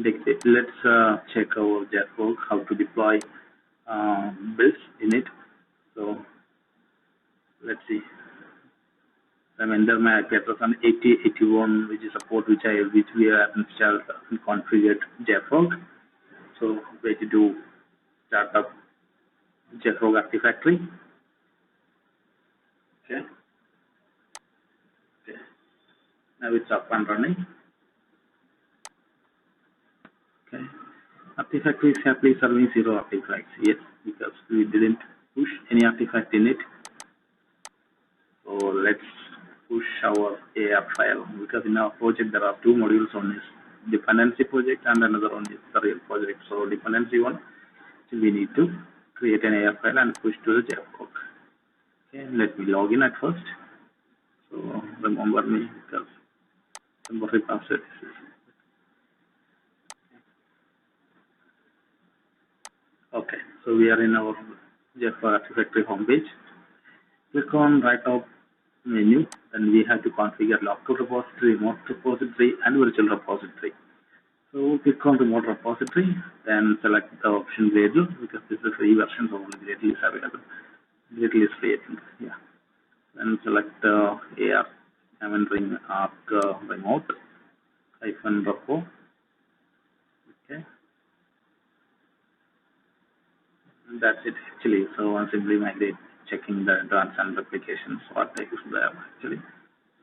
Let's check our JFrog how to deploy builds in it. So let's see. I enter my IP address on 8081, which is a port which we have installed and configured JFrog. So ready to start up JFrog Artifactory. Okay. Now it's up and running. Okay. Artifactory is happily serving 0 artifacts. Yes, because we didn't push any artifact in it. So let's push our AR file, because in our project there are 2 modules. One is dependency project and another one is the real project. So dependency one, so we need to create an AR file and push to the JFrog. Okay, let me log in at first. So remember me, because temporary password is. Okay, so we are in our JFrog Artifactory homepage. Click on right top menu, then we have to configure local repository, remote repository, and virtual repository. So click on remote repository, then select the option Gradle, because this is a free version, so only Gradle is available. Gradle is free, I think. Yeah. Then select the AR, ring arc remote -repo. Okay. And that's it actually. So I'm simply migrate, checking the advanced and applications what I use there actually.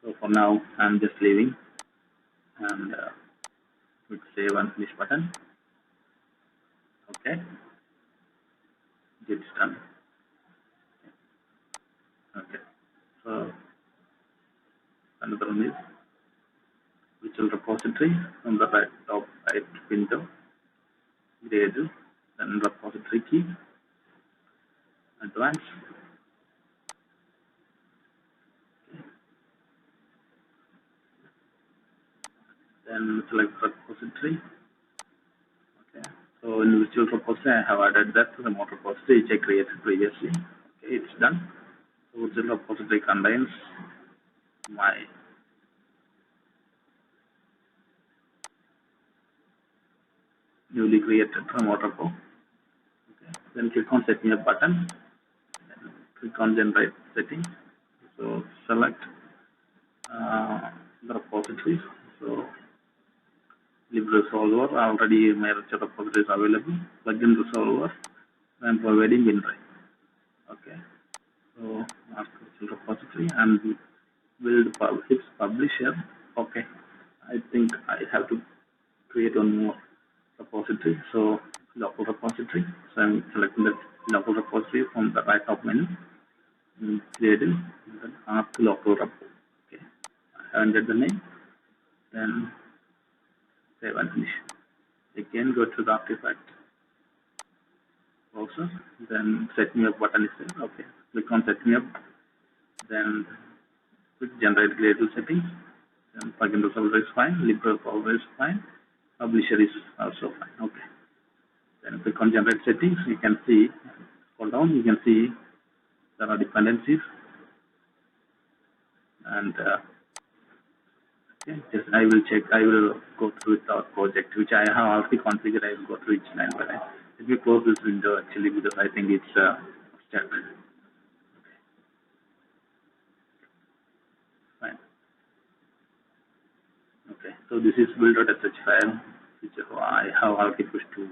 So for now, I'm just leaving and click save and finish button. Okay, it's done. Okay, so another one is virtual repository. From the top right window, Gradle, then repository key, advanced. Then select repository. Okay, so in virtual repository, I have added that remote repository which I created previously. Okay, it's done. So virtual repository contains my newly created remote repo. Okay, then click on set me up button. Then click on generate settings. So select the repositories. So libresolver, already my virtual repository is available. Plugin resolver, I am providing WinRAR. Okay, so ask virtual repository and build its publisher. Okay, I think I have to create one more repository. So local repository. So I'm selecting the local repository from the right top menu. Gradle, then ask local repo. Okay, I have entered the name. Then save and finish. Again, go to the artifact browser. Then set me up button is there. Okay, click on set me up. Then click generate Gradle settings. Then plugin resolver is fine. libresolver is fine. Publisher is also fine. Okay. Then click on generate settings. You can see, scroll down, you can see there are dependencies. And okay, just I will check, I will go through with our project, which I have already configured. I will go through each line by line. Let me close this window actually, because I think it's stuck. Okay. Fine. Okay, so this is build.sh file, which I have already pushed to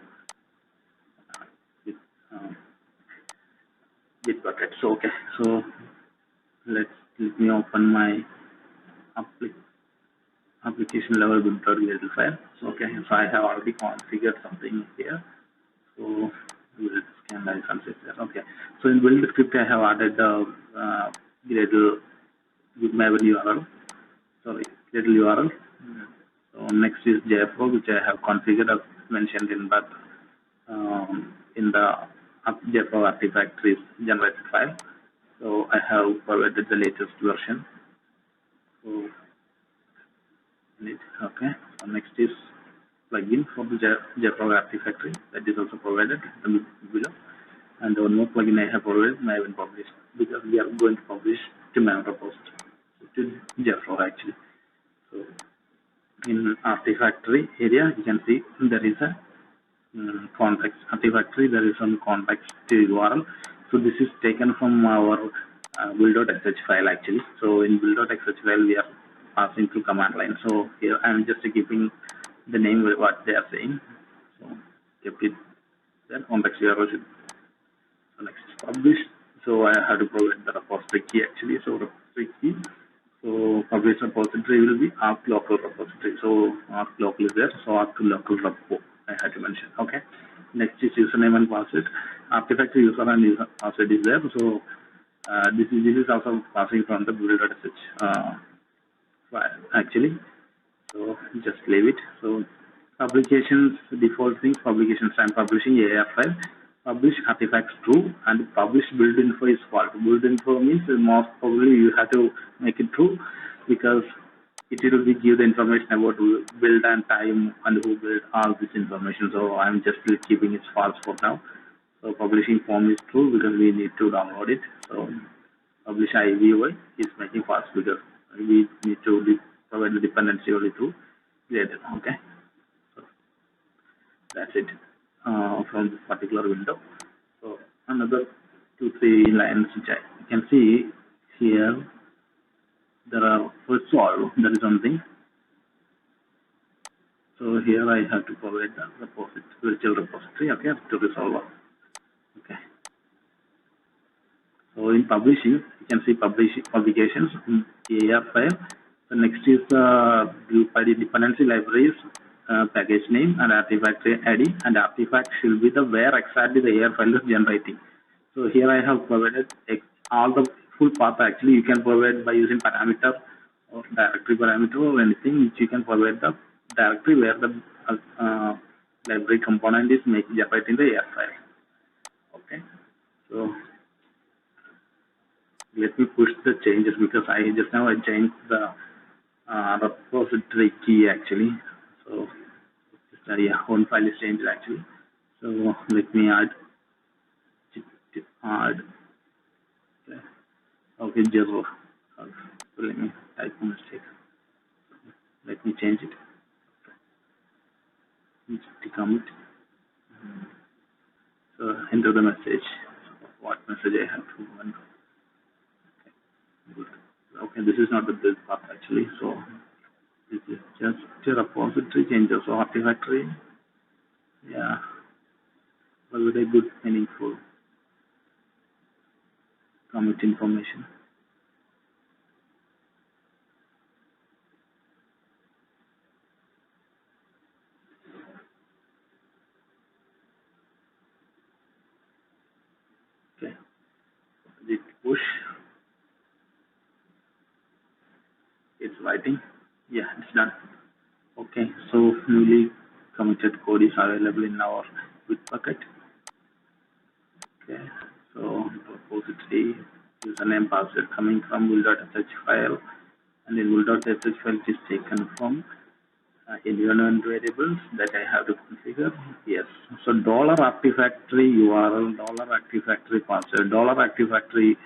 Bitbucket. So okay, so let me open my application level build.gradle file. So okay, so I have already configured something here. So we will scan licenses there. Okay, so in build script I have added the Gradle with my URL. Sorry, Gradle URL. So next is JFrog, which I have configured as mentioned in that in the JFrog Artifactory generated file. So I have provided the latest version. So okay. So next is plugin for the JFrog Artifactory, that is also provided below. And one more plugin I have provided, I haven't published, because we are going to publish to my repository, to JFrog actually. So in Artifactory area, you can see there is a context. Artifactory, there is some context URL. So this is taken from our build.sh file actually. So in build.sh file, we are passing through command line. So here I am just keeping the name with what they are saying. So keep it there. Context URL should. So next is publish. So I have to provide the repository key actually. So repository key. So publish repository will be arc local repository. So arc local is there. So arc local repo I had to mention. Okay. Next is username and password. Artifactory user and user password is there. So this is also passing from the build.sh file actually. So just leave it. So publications, default things, publications, I'm publishing AR file, publish artifacts true, and publish build info is false. Build info means most probably you have to make it true because it will be give the information about build and time and who built all this information. So I'm just keeping it false for now. So publishing form is true because we need to download it. So publish IVY is making false because we need to provide the dependency only to later. Okay. So that's it from this particular window. So another 2-3 lines which you can see here. There are first of all there is something. So here I have to provide the repository, virtual repository, okay, to resolve. Okay. So in publishing, you can see publications in AR file. The next is group ID dependency libraries, package name and artifact ID, and artifact should be the where exactly the AR file is generating. So here I have provided all the full path actually you can provide by using parameter or directory parameter or anything which you can provide the directory where the library component is generating the AR file. Okay. So let me push the changes because I just now I changed the repository key actually. So yeah, one file is changed actually. So let me add. Okay, zero. So let me type a mistake. Let me change it. Commit. So enter the message. What message I have to run. Okay, this is not the build path actually. So this is just a repository changes. So Artifactory, yeah, was very good, meaningful commit information. Okay, it push. It's writing. Yeah, it's done. Okay, so newly committed code is available in our Bitbucket. Okay, so repository username password coming from build.sh file, and in build.sh file it is taken from environment variables that I have to configure. Yes, so $artifactory URL, $artifactory password, $artifactory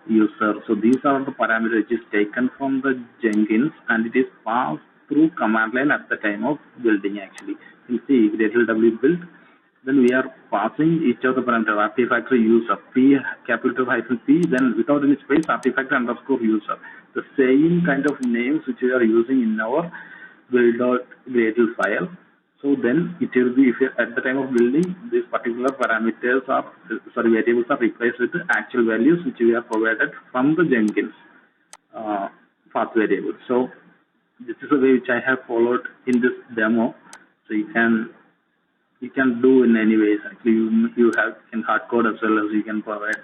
user. So these are the parameters which is taken from the Jenkins and it is passed through command line at the time of building actually. You see w build, then we are passing each of the parameters artifactory user p capital hyphen p, then without any space artifact underscore user. The same kind of names which we are using in our build.gradle file. So then it will be, if at the time of building, these particular parameters are, variables are replaced with the actual values which we have provided from the Jenkins path variable. So this is a way which I have followed in this demo. So you can do in any ways. Actually, you have in hard code as well as you can provide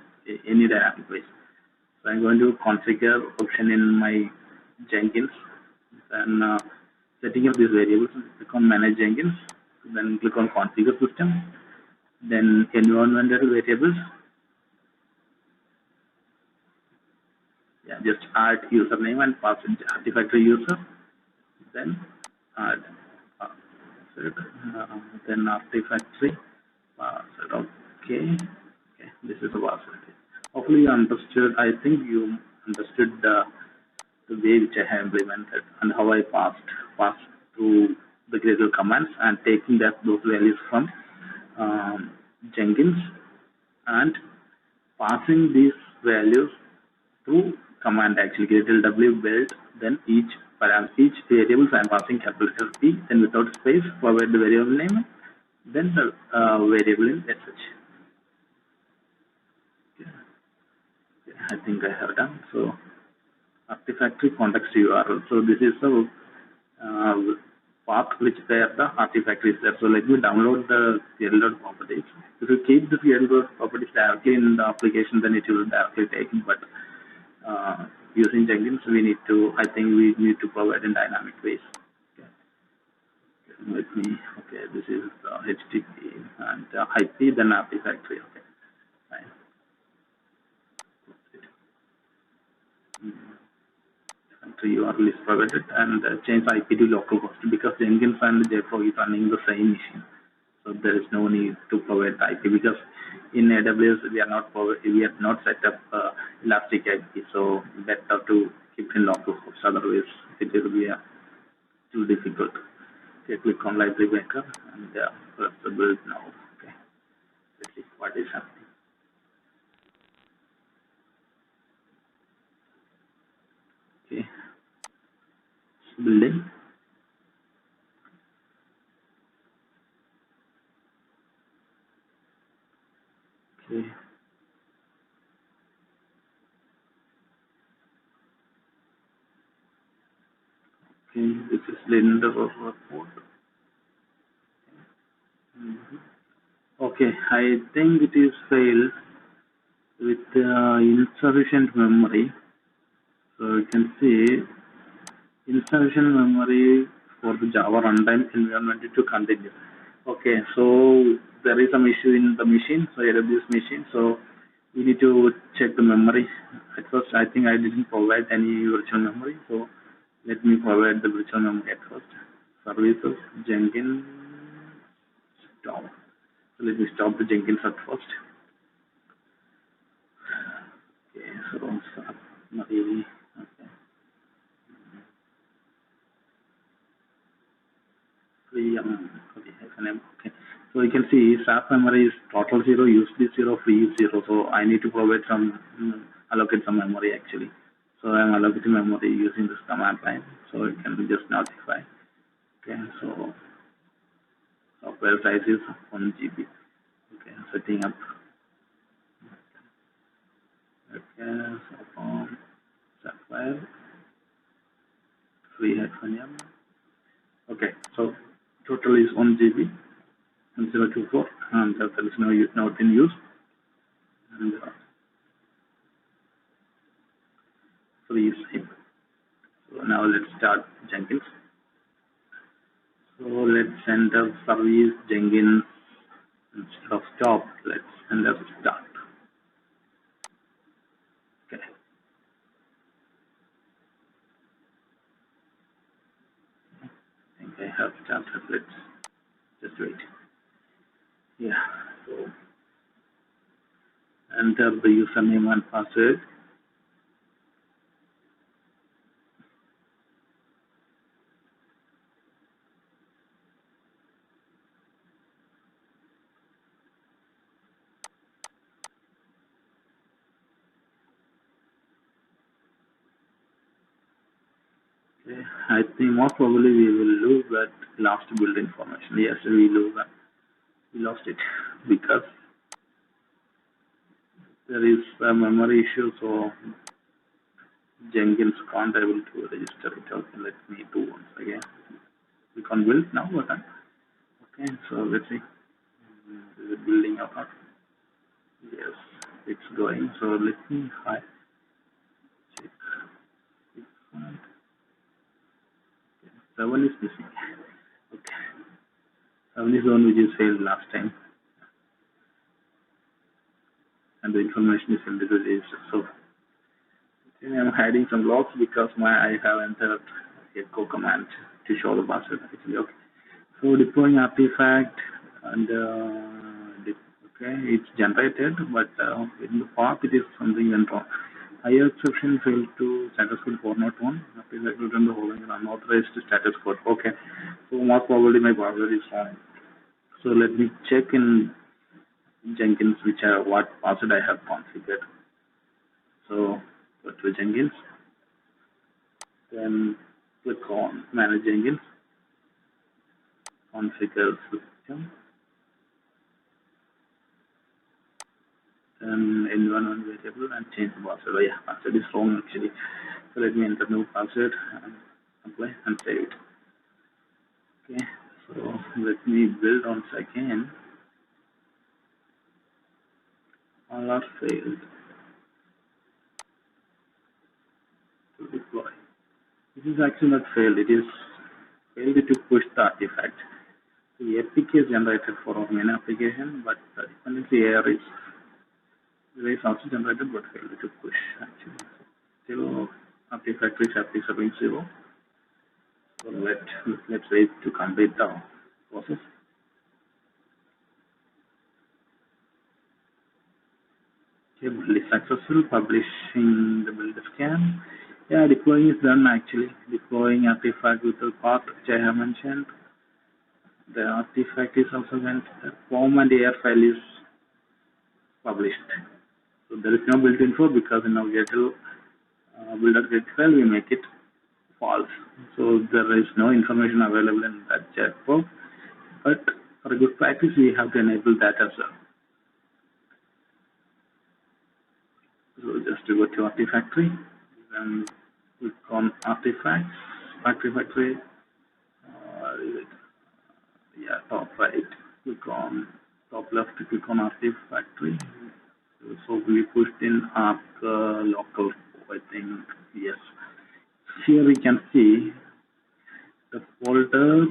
any dynamic ways. So I'm going to configure option in my Jenkins and setting up these variables. Click on manage Jenkins, then click on configure system, then environmental variables. Yeah, just add username and password artifactory user, then add then artifactory password. Okay, this is the password. Hopefully you understood. I think you understood the way which I have implemented and how I passed through the Gradle commands and taking those values from um, Jenkins and passing these values through command actually Gradle W build, then each variable, so I'm passing capital letter P, then without space, forward the variable name, then the variable in SH. Okay. I think I have done. So Artifactory context URL. So this is the path which where the artifact is there. So let me download the CLDOT properties. If you keep the CLDOT properties directly in the application, then it will directly take it. But using Jenkins, I think we need to provide in dynamic ways. Okay. Let me, okay, this is HTTP and IP, then Artifactory. Okay, fine. Country URL is provided and change IP to localhost because Jenkins and JFrog is running the same machine. So there is no need to provide IP because in AWS we are not set up Elastic IP. So better to keep in localhost. Otherwise it will be too difficult. Okay, click on library maker and press the build now. Okay, let's see what is happening. Okay, building. Okay. Okay, this is Linda report. Okay, I think it is failed with insufficient memory. So you can see insufficient memory for the Java runtime environment to continue. Okay, so there is some issue in the machine, so AWS machine. So we need to check the memory. At first, I think I didn't provide any virtual memory, so let me provide the virtual memory at first. Services, Jenkins, stop. So let me stop the Jenkins at first. Okay, so summary. Okay. Okay. So you can see SAP memory is total 0, USB 0, free 0. So I need to provide some, allocate some memory actually. So I'm allocating memory using this command line. So you can just notify. Okay, so software size is 1 GB. Okay, setting up. Okay, so from software free -m. Okay, so total is 1 GB and 024, and there is no not in use. And free is same. So now let's start Jenkins. So let's enter service Jenkins instead of stop. Let's enter start. Okay. I think I have started. Let's just wait. Yeah. So enter the username and password. Okay. I think most probably we will lose that last build information. Yes, we lose that. We lost it because there is a memory issue. So Jenkins can't able to register it. Okay, let me do once again. We can't build now, but okay. So let's see. Is it building or not? Yes, it's going. So let me check. 7 is missing. Okay. 7 is the one which is failed last time. And the information is in the register. So I'm hiding some logs because I have entered echo command to show the password actually. Okay. So deploying artifact and okay, it's generated, but in the path it is something went wrong. higher exception failed to status code 401. Please return the following unauthorized status code. Okay, so most probably my password is wrong. So let me check in Jenkins what password I have configured. So go to Jenkins, then click on Manage Jenkins, configure system, then environment variable and change the password. Oh yeah, password is wrong actually. So let me enter new password and apply and save it. Okay, so let me build once again. All are failed to deploy. This is actually not failed, it is failed to push the artifact. The APK is generated for our main application, but the dependency here is also generated but failed to push actually. Still artifact is happy serving 0. So let's wait to complete the process. Okay, build is successful, publishing the build scan. Yeah, deploying is done actually. Deploying artifact with the path which I have mentioned. The artifact is also went. The form and AR file is published. So there is no built info because in our GitHub build.get file we make it false. So there is no information available in that checkbox. But for a good practice, we have to enable that as well. So just to go to Artifactory, then click on Artifacts, Artifactory, yeah, top right, click on top left, click on Artifactory. So we pushed in Arc local, I think, yes. Here we can see the folder.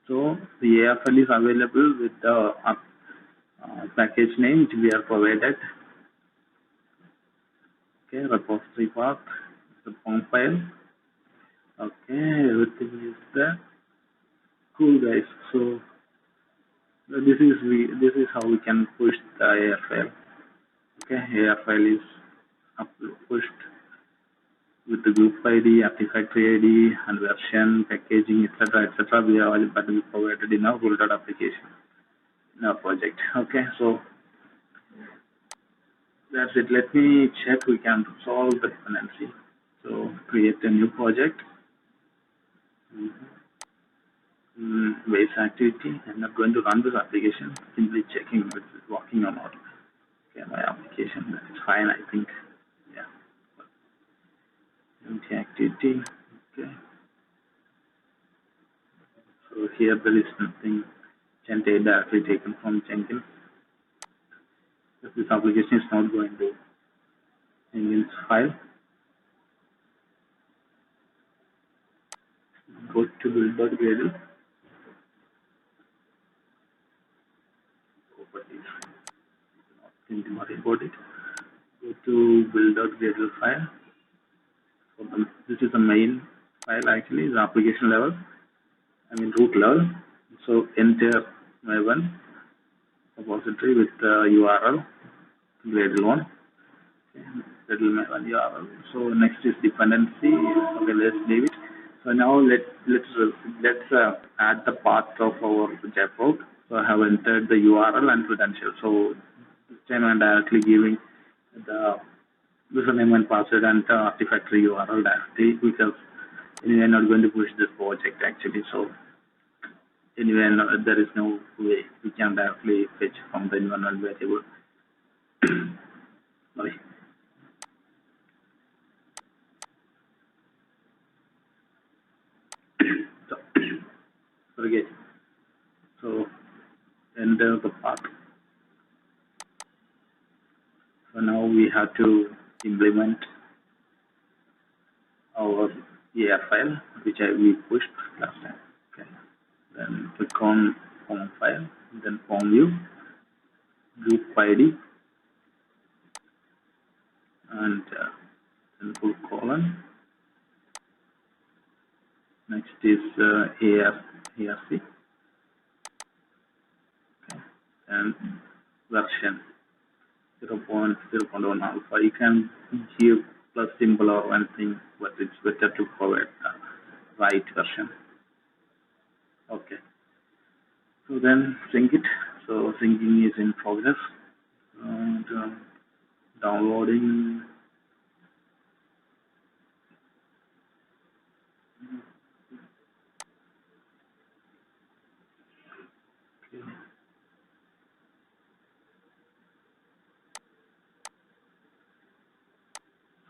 So the AFL is available with the package name which we are provided. Okay, repository path, the form file. Okay, everything is there. Cool guys. So this is how we can push the AR file. Okay, AR file is pushed with the group ID, Artifactory ID, and version, packaging, etc. We are all provided in our build application in our project. Okay, so that's it. Let me check. We can solve the dependency. So create a new project. Base activity. I'm not going to run this application. Simply checking if it's working or not. Okay, my application that is fine. I think. Yeah. Empty activity. Okay. So here there is nothing directly taken from Jenkins. This application is not going to Jenkins file. Go to build.gradle. Properties. Not to worry about it. Go to build.gradle file. So this is the main file actually, the application level. I mean root level. So enter my one repository with the URL Gradle 1. Gradle my one URL. So next is dependency. Okay, let's leave it. So now let's add the path of our Jeffrog. So I have entered the URL and credentials. So this time I'm directly giving the username and password and the Artifactory URL directly because anyway I'm not going to push this project actually. So anyway there is no way we can directly fetch from the environment variable. Sorry. Forget. So enter the path. So now we have to implement our AR file which we pushed last time. Okay. Then click on form file, then form view, group ID, and then full colon. Next is ARC, okay. And version. 0.0.1 alpha. You can give plus symbol or anything, but it's better to provide the right version. Okay. So then sync it. So syncing is in progress and downloading. Okay.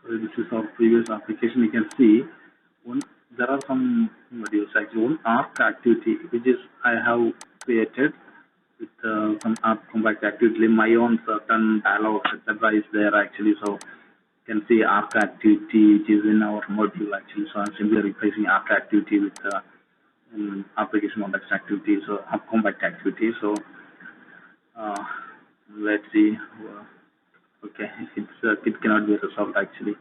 So this is our previous application. You can see one. There are some modules actually. One arc activity, which is I have created with some app compact activity. My own certain dialogues, etc. is there actually. So you can see arc activity, which is in our module actually. So I'm simply replacing arc activity with application context activity. So app compact activity. So uh, let's see. Okay, it cannot be resolved actually.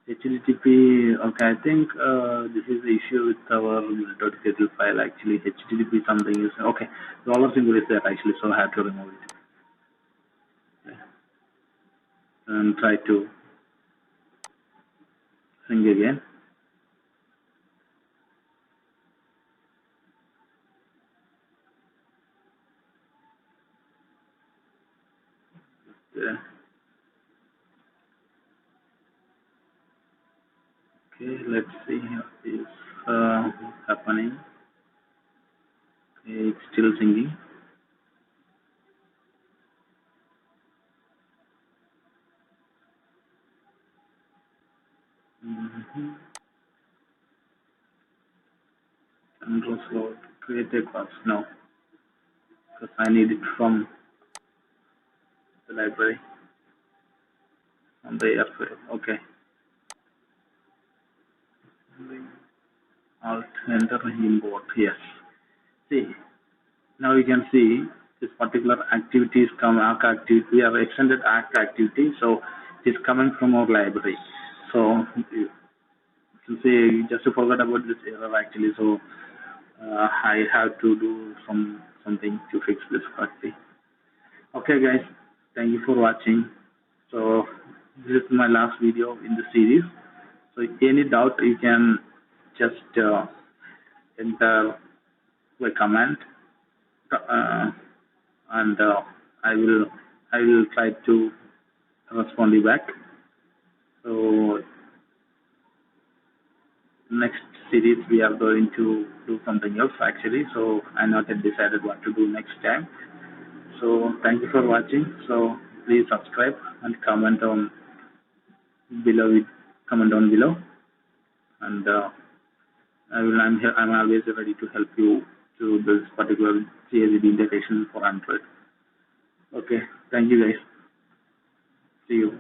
HTTP, okay, I think this is the issue with our .kgl file actually. HTTP something is, okay, the dollar symbol is there actually, so I have to remove it. Okay. And try to sing again. Yeah. Okay, let's see what is happening. Okay, it's still singing. Control slot, create a class. No, because I need it from the library, from the airflow. Okay. Alt enter import. Yes. See, now you can see this particular activities come arc activity. We have extended arc activity, so it's coming from our library. So you can see you just forgot about this error actually. So I have to do something to fix this correctly. Okay, guys, thank you for watching. So this is my last video in the series. So any doubt you can just enter a comment and I will I will try to respond you back. So next series we are going to do something else actually. So I not yet decided what to do next time. So thank you for watching. So please subscribe and comment on below. Comment down below, and I'm here. I'm always ready to help you to this particular CSV integration for Android. Okay, thank you guys. See you.